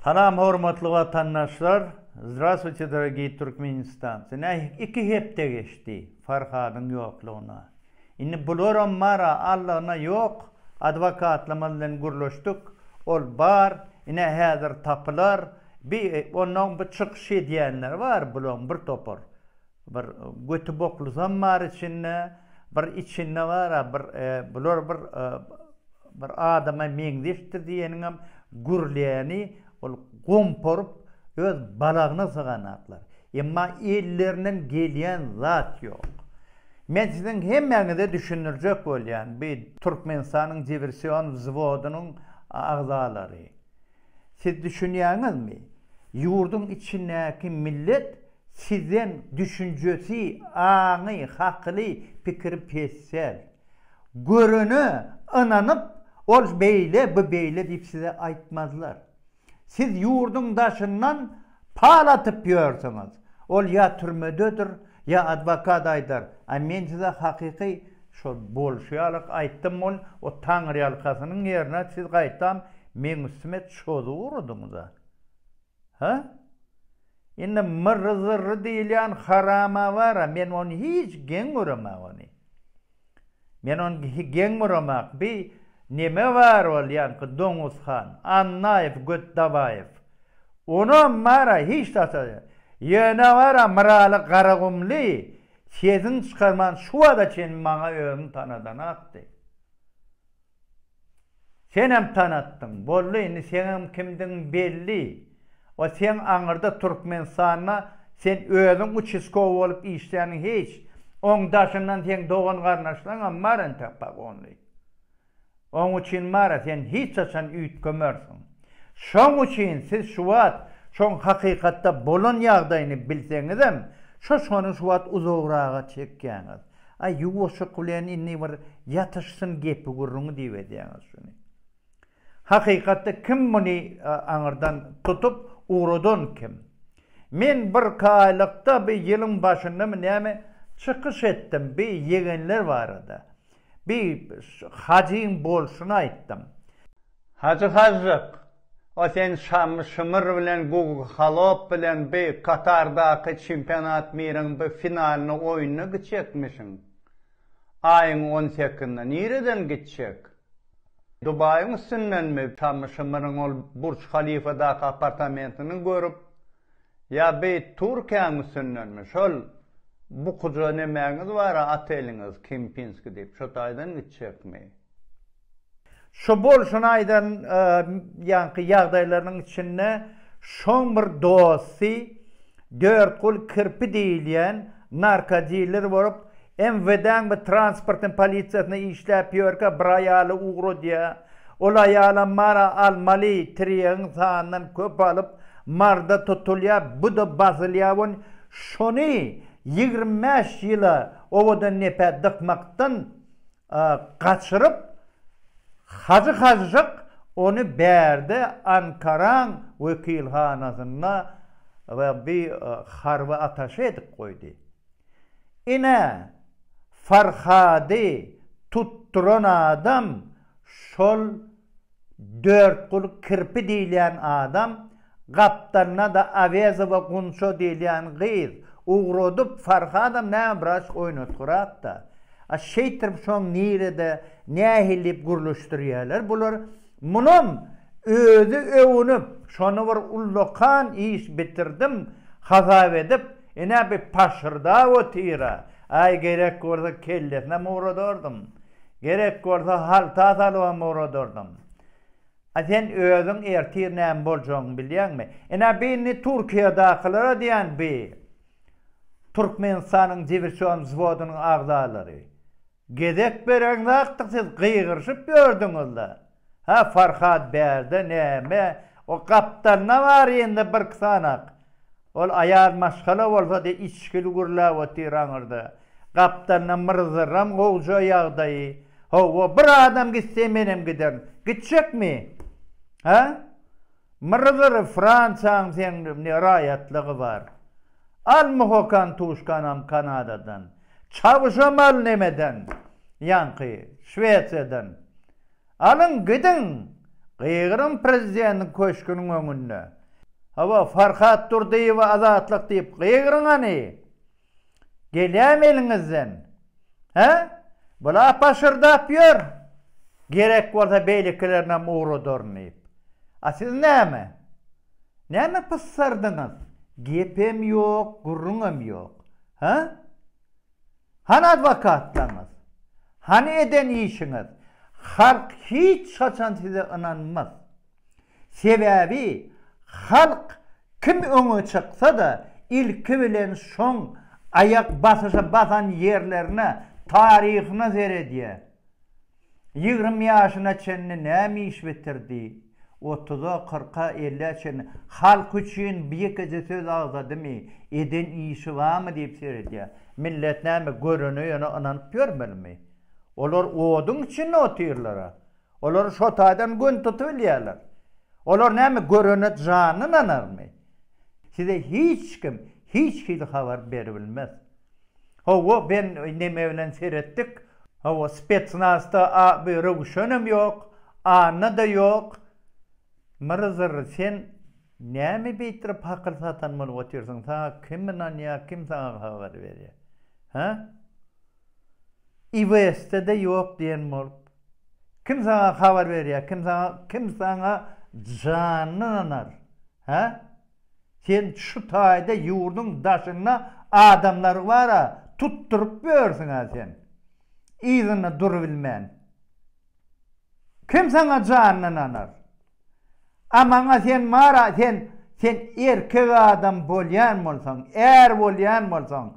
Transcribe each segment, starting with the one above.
Salam hormatly vatandaşlar. Здравствуйте, дорогие Türkmenistanцы. İki hepte geçti Farhad'ın yokluğuna. İni bulurum mara Allah'ına yok. Advokatlamadan guruluştuk. Ol bar. İne hazır tapılar. Bir onun bir çıkış diyenler var bulun bir topur. Bir götü boklu zammar içinde bir içinde var bulur bir adama mengdiştir diyenim gurleyeni ol gomporup öz balağına sığanatlar. Ama ellerinin gelen zat yok. Men sizin hemmenize düşünürecek olan bir Türkmenistan'ın diversiyon zvodunun ağzaları. Siz düşünüyorsunuz mu? Yurdun içindeki millet sizden düşüncesi, anı, haklı, fikri pesel. Görünü, inanıp, ol beyle, bu beyle deyip size aytmazlar. Siz yurdun daşından palatıp yiyorsunuz. Ol ya türmededir, ya advokadaydır. Men size hakiki, şu bolşuyalık ayttım ol, o Tanrı yalkasının yerine siz kaytam, men üstüme çoğdu vurdunuz da. Ha? Indi mırrı deyilen harama var, men onu hiç gen vurama onu. Men onu gen vuramak, bir neme var ol yankı Domuzhan, Annayev, Götdavayev. Onu mara hiç tasarı. Yöne var mıralı karagumlu, sezin çıkarman şu ada çen bana öğün tanıdan attı. Sen hem tanıttın, bollu indi senin kimdin belli. O sen anırda Türkmenistan'a sen özün uçiskov olup işlerin hiç. On daşından sen doğun karnaşlarına marın tapak onlu. Onun için mara sen hiç açan üyt kömürsün. Şon için siz şuvat, şon hakikatta bolun yağdayını bilsenizim, şonu şuvat uzoğrağa çekkeniz. Ay yuvoşu kulen inni var yatışsın gepi gurrunu divediyeniz şunu. Hakikatta kim bunu anırdan tutup uğrudun kim? Men bir kaylıkta bir yılın başında mı neyme çıkış ettim. Bir yegenler vardı. Bir hacıyın bolşuna ayttım. Hacık. O sen şımır bilen, Google Halop bilen bir Katar'daki çempionat mirin bir finalini oyununu gidecekmişsin. Ayın 18'inde. Nereden gidecek? Dubai'nin üstünden mi şımırın ol Burç Halifa'daki apartamentini görüp ya bir Türkiye'nin üstünden mi? Şol bu kuca nemeğiniz var ateliniz Kempinski deyip şu taydan gidecek mi? Şu bolşun aydan yankı yağdaylarının içinde şon bir dosi 4 kul kirpi deyilen narkadiler vurup MV'den bir transportun polisiyasına işlep yorka bir ayalı uğru diye ol ayalı mara almalı triyen sağından köp alıp marda tutulya bu da basılyavun şunu 25 yıla ovadan nepe dıkmaktan kaçırıp hacık onu berdi Ankara'nın vekilhanasına ve bir harbi ataşı edip koydu. İne Farhad'ı tutturan adam şol 4 kul kirpi deyilen adam kaptanına da aveza ve kunşo deyilen gıyır uğradıp Farhad'ım ne bıraş oyunu kurat da şeytir şon nerede nehillip guruluşturuyorlar bular bunun özü övünüp şonu var ullokan iş bitirdim hazav edip ine bir paşırda o tira ay gerek orada kellesine mi uğradırdım gerek orada halta salıva mı uğradırdım sen özün ertir nem bolcağını biliyor mi? Ine beni Türkiye'de akıllara diyen bir Türkmenistan'ın diversiyon zvodunun ağzaları. Gedek beren aktık siz kıygırışıp gördünüz da. Ha Farhad berdi neme o kaptanına var yende bir kısanak. Ol ayar maşkala olsa de içkili gurla o tiranırdı. Kaptanına mırzırram koğuca yağdayı. O bir adam gitse benim giderim. Gidecek mi? Ha? Mırzır Fransa'nın sen rayatlığı var. Al Hokan Tuşkanam Kanada'dan. Çavuşamal nemeden. Yankı, Şveç'den. Alın gidin. Gıygırın prezidentin köşkünün öňünde. Hava Farhat Durdiýewa azatlyk diýip gıygırın any. Gelýär eliňizden. He? Bula paşırdap ýör. Gerek bolsa beýliklerine muğru dornyp. A siz näme? Näme pissardyňyz? Gepem ýok, gurruňam ýok. Ha? Han adwokatlaryňyz? Hani eden işiniz? Halk hiç kaçan size inanmaz. Sebebi halk kim öňe çyksa da ilki bilen şoň ayak basan yerlerine tarihine zeredýär. 20 ýaşyna çenni näme iş bitirdi? 30'a 40'a 50'a çenni halk üçin bir gece söz ağzadymy? Eden işi barmy diýip seredýär. Millet näme görünýär, ýöne inanyp görmelmi? Olar oduň içinde otyrlar. Olar şo taýdan gün tutulýarlar. Olar näme görünýär janyny anarmy? Size hiç kim habar berilmez. Hawa ben näme bilen seretdik. Hawa spetsnazda bir rewşenim ýok, anna da ýok. Mirzir sen näme beýtirip hakyl satan bolup otyrsyň? Sana kim inanýar, kim sana habar berýär? Ha? İveste de yok diyen bol. Kim sana haber berýär? Kim sana janyny anar? Ha? Sen şu taýda ýurdun daşyna adamlar bara tutturup bersiň sen. İzini dur bilmän. Kim sana janyny anar? Amaňa sen mara sen erkek adam bolýan bolsaň, bolýan bolsaň,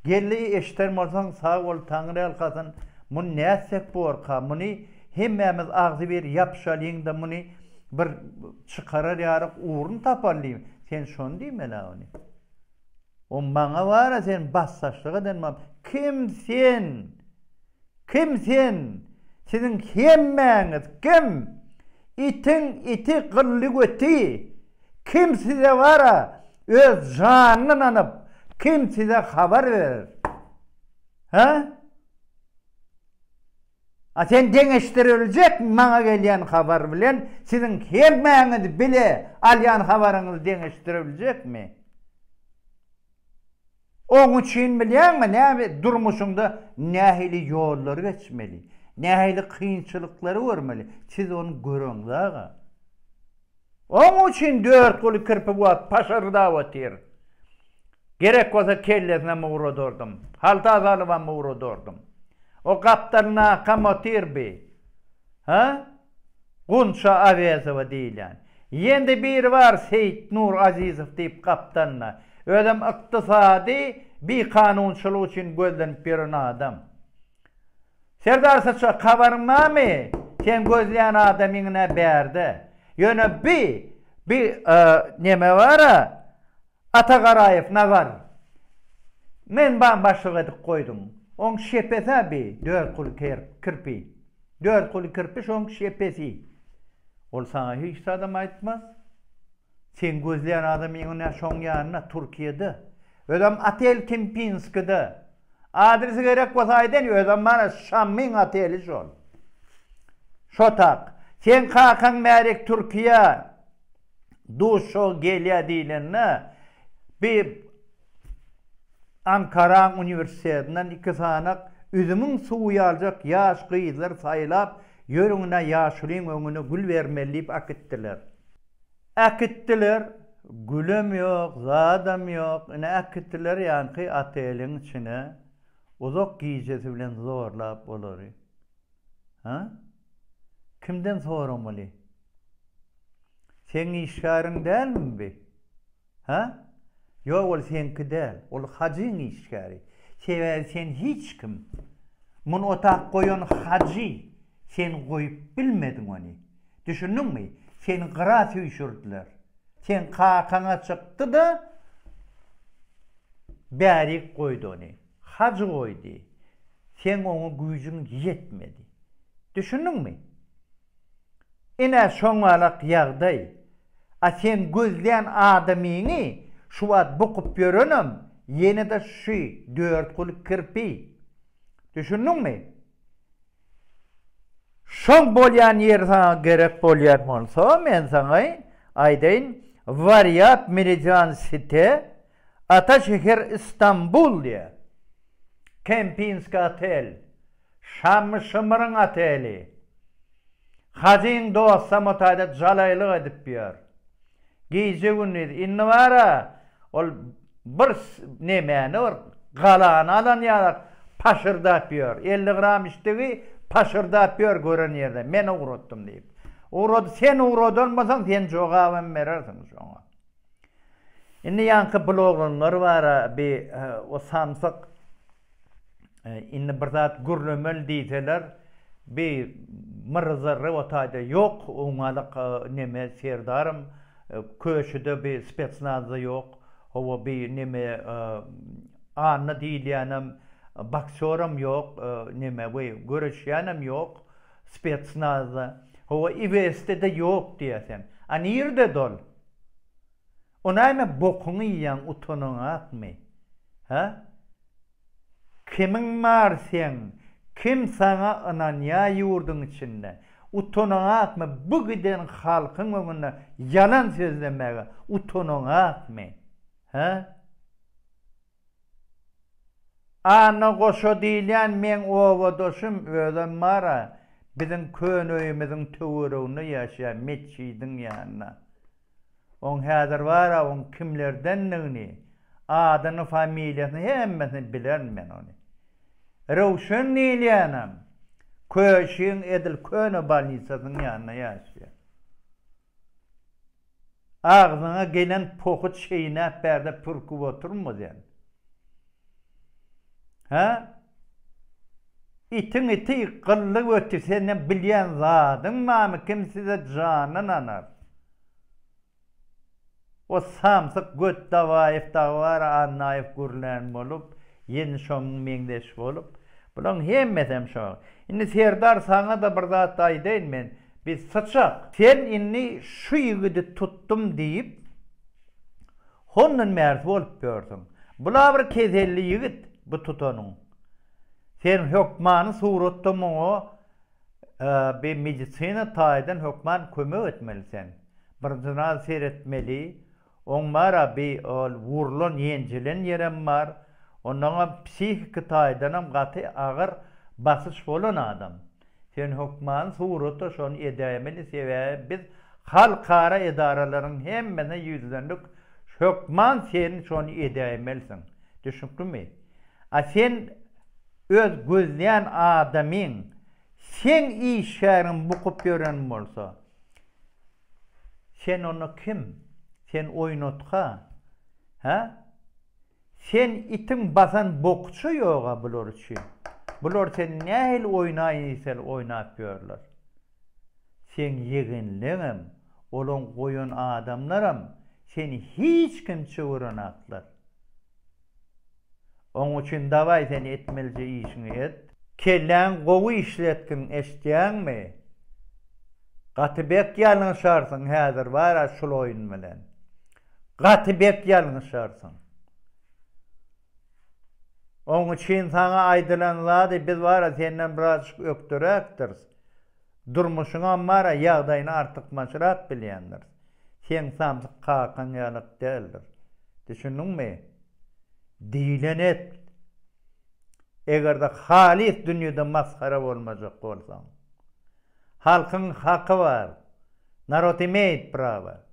gelli eşiter bolsaň sag bol Taňry alkasyn. Mun näsek borka, muni hemmemiz agzy bir ýapşalyňda muni bir çykarar ýaryk urun taparlyň. Sen şonu diýmeli ony. O maňa bara sen bassaşlygy denmem. Kim sen? Kim sen? Sizin hemmeňiz kim? İti gıllyk öti. Kim size bara öz janyny anyp, kim size habar verir? Ha? A sen deňeşdiriljek maňa gelýän habar bilen sizin hemmeňiz bile alýan habaryňyz deňeşdiriljekmi? Oň üçin bilýärmi näme durmuşyňda nähili ýollar geçmeli, nähili kynçylyklary görmeli. Siz onu görüň daga. Oň üçin 4 goly kirpi wagt paşarda watyr. Gerek bolsa kellesine muğru durdum. Halta azalyma muğru durdum. O kaptanına kamotir bi. Ha? Gunça Avezowa diýilýän. Ýendi bir var Seyit Nur Azizow diýip kaptanına. Ödem ykdysady bir kanunçylyk üçin gözlenip beren adam. Serdar Saçak habarmamy? Sen gözleyen adamyňyna berdi. Ýöne bir neme var? Atagarayev nagar. Men başlyk edip koydum. Oň şepese bi 4 goly kirpi. 4 goly kirpi şoň şepesi. Ol sana hiç adam aýtmaz. Sen gözleyen adamyňyna şoň ýanyna Türkiýede. Ödem Atel Kempinski'de. Adresi gerek bolsaýdan ödem bana Şamyň ateli şol. Şotak. Sen kakan merek Türkiye duşo gelýär diýilenne bir Ankara Üniversitesinden 2 sanak üzümün suwu aljak ýaş gyzlar saýlap ýörüňine ýaşulyň öňüne gül bermelip akitdiler. Gülüm ýok, zadam ýok. Ine akitdiler ýanky ateliň içine uzak giýjesi bilen zorlap bolary. Ha? Kimden soramaly? Sen işgäriň dälmi? Ha? Ýok, ol senki däl. Ol hacyň işgäri. Sen hiç kim. Mun otak goýan hacı. Sen goýup bilmediň ony. Düşündiňmi? Sen gyra süýşürdiler. Sen kakaňa çykdy da bärik goýdy ony. Hacı goýdy. Sen oňa güýjüň ýetmedi. Düşündiňmi? Ine şoňalak ýagdaý. A sen gözleýän adamyny şu wagt bukup ýörenem, ýene-de şu 4 goly kirpi. Düşündiňmi? Şoň bolýan yer sana gerek bolýan bolsa, men sana aýdaýyn, Varyat Meridian City, Ataşehir İstanbul diye. Kempinski Otel, Şamşımırın Oteli. Hacın dostam otayda jalaylyk edip ber. Gece günü inni bara, ol bir nemeni var, galany alan ýalar paşırdap ber. 50 gram işdigi paşırdap ber gören ýerde. Men uğratdym diýip. Uğrad, sen uğrad olmasaň sen jogabam berersiň şoňa. Inni ýanky bloglar bar, bir o samsyk inni bir zat gürlemel diýseler, bir mırzarı otayda yok, oňalyk neme serdarym, köşede bir spetsnazda yok, o bir neme anna diýilýänem, boksörüm yok, neme we görüşýänem yok, spetsnazda, o ivestede yok diýesen. Anýerde dol. Onayma bokuny ýan utonaňakmy? Ha? Kimin bar sen? Kim sana ananya yurdun içinde? Utonaňak mı? Bu giden halkın önünde yalan sözlemege utonaňak mı? Ha? Ana goşo diýilýän men owadoşum ödem bara bizim könöýümizin töwereginde ýaşaýan meçidin ýanyna. On häzir bara on kimlerdenligini, adyny, familiýasyny hemmesini bilermen onu. Rowşan diýilýänam. Köşüň edil köne balnisasyň ýanyna ýaşaýar. Ağzyna gelen pokut şeýine berde pürküp oturmaz ýani. Ha? İtin iti qıllyk ötür senden bilýän zadyň mamy kim size janyny anar. O samsyk göt dawaýyp dawara annaýyp gürlän bolup, ýeni şoň meňdeş bolup, bulan hemmesem şo. Indi Serdar sana da bir zat aýdaýyn men. Biz saçak. Sen inni şu ýigidi tutdum diýip hondan märz bolup gördüň. Bular bir kezelli ýigit bu tutanyň. Sen hökmany suratdym o bir medisina taýdan hökman kömek etmelisin. Bir jurnal seyretmeli. On mara bir wurlan ýenjilen ýerem bar. Ondan psihik taýdanam gaty agyr basyş bolan adam. Sen hökman suratda şonu edämeli sebäbi biz halkara edaralaryň hemmene ýüzlendik hökman sen şonu edämelisin. Düşündürmi? A sen öz gözleyen adamın sen işlerin bukup gören bolsa sen onu kim? Sen oynatka? Ha? Sen itin basan bokçu yoga bular için. Bular sen nähil oynayysal oynap görler. Sen yeginlerim, olon koyun adamlarım, seni hiç kim çığıranaklar. Onun için davay sen etmelice işini et. Kellen kovu işletkin eşdeyen mi? Gatibek yalnışarsın hazır var şul oyun bilen. Gatibek yalnışarsın. Onun için sana aydılanladı biz var senden birazcık öktürektiriz. Durmuşuna mara yağdayını artık maşırak bilyendir. Sen samsık kakan yalık değildir. Düşündün mü? Dilen et. Eğer de halis dünyada maskara olmayacak olsan. Halkın hakkı var. Narod imeyt brava.